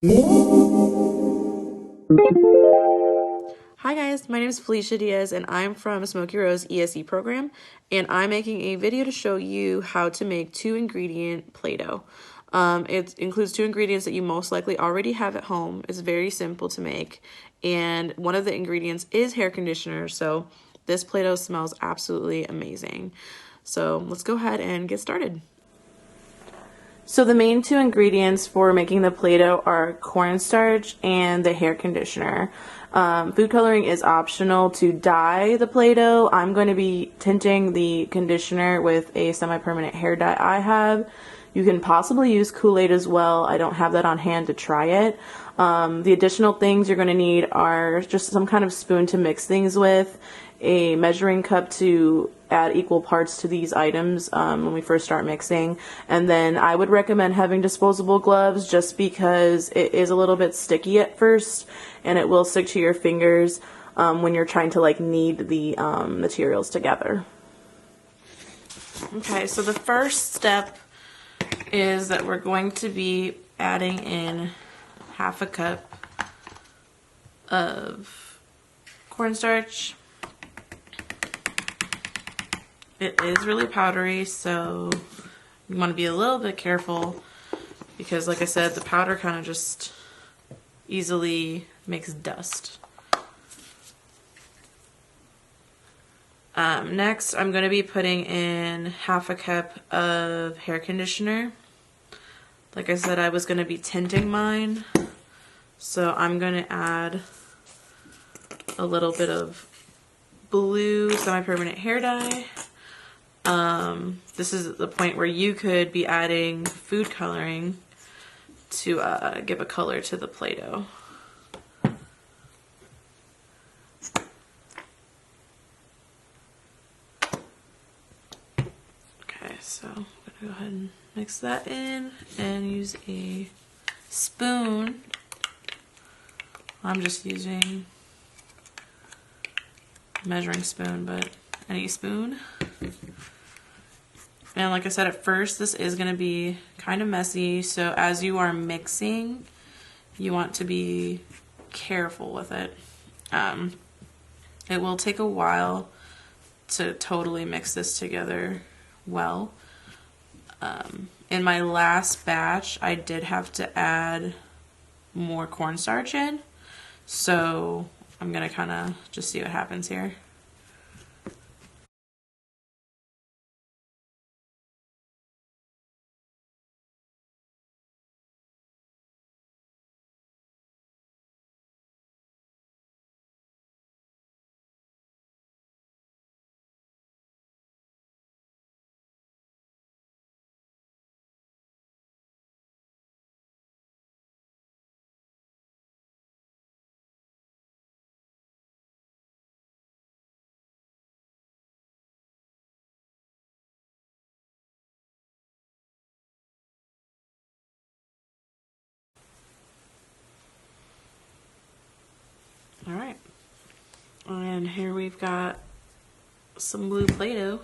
Hi guys, my name is Felicia Diaz and I'm from Smoky Row's ESE program, and I'm making a video to show you how to make 2-ingredient Play-Doh. It includes 2 ingredients that you most likely already have at home. It's very simple to make, and one of the ingredients is hair conditioner, so this Play-Doh smells absolutely amazing. So let's go ahead and get started. So the main 2 ingredients for making the Play-Doh are cornstarch and the hair conditioner. Food coloring is optional to dye the Play-Doh. I'm going to be tinting the conditioner with a semi-permanent hair dye I have. You can possibly use Kool-Aid as well. I don't have that on hand to try it. The additional things you're going to need are just some kind of spoon to mix things with, a measuring cup to add equal parts to these items when we first start mixing, and then I would recommend having disposable gloves just because it is a little bit sticky at first and it will stick to your fingers when you're trying to knead the materials together. Okay, so the first step is that we're going to be adding in half a cup of cornstarch. It is really powdery, so you want to be a little bit careful because, like I said, the powder kind of just easily makes dust. Next, I'm going to be putting in half a cup of hair conditioner. Like I said, I was going to be tinting mine, so I'm going to add a little bit of blue semi-permanent hair dye. This is the point where you could be adding food coloring to give a color to the Play-Doh. Okay, so I'm going to go ahead and mix that in and use a spoon. I'm just using a measuring spoon, but any spoon. And like I said at first, this is going to be kind of messy, so as you are mixing, you want to be careful with it. It will take a while to totally mix this together well. In my last batch, I did have to add more cornstarch in, so I'm going to kind of just see what happens here. Alright, and here we've got some blue Play-Doh.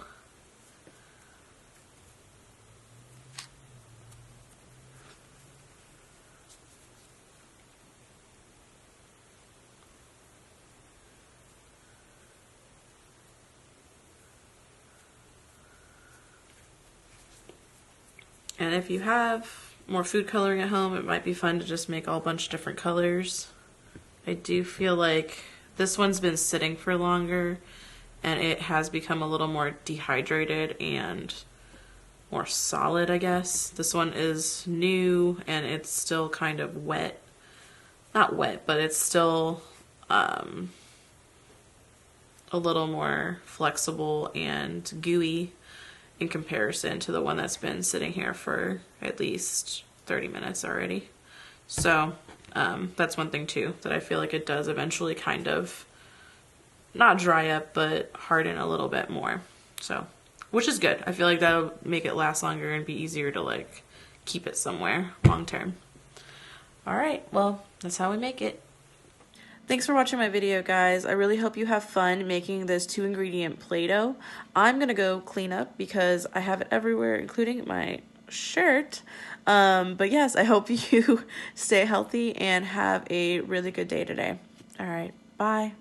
And if you have more food coloring at home, it might be fun to just make all a bunch of different colors. I do feel like this one's been sitting for longer and it has become a little more dehydrated and more solid, I guess. This one is new and it's still kind of wet. Not wet, but it's still a little more flexible and gooey in comparison to the one that's been sitting here for at least 30 minutes already. So that's one thing too, that I feel like it does eventually kind of not dry up, but harden a little bit more. So, which is good. I feel like that'll make it last longer and be easier to keep it somewhere long term. All right, well, that's how we make it. Thanks for watching my video, guys. I really hope you have fun making this 2-ingredient Play-Doh. I'm gonna go clean up because I have it everywhere, including my shirt. But yes, I hope you stay healthy and have a really good day today. All right, bye.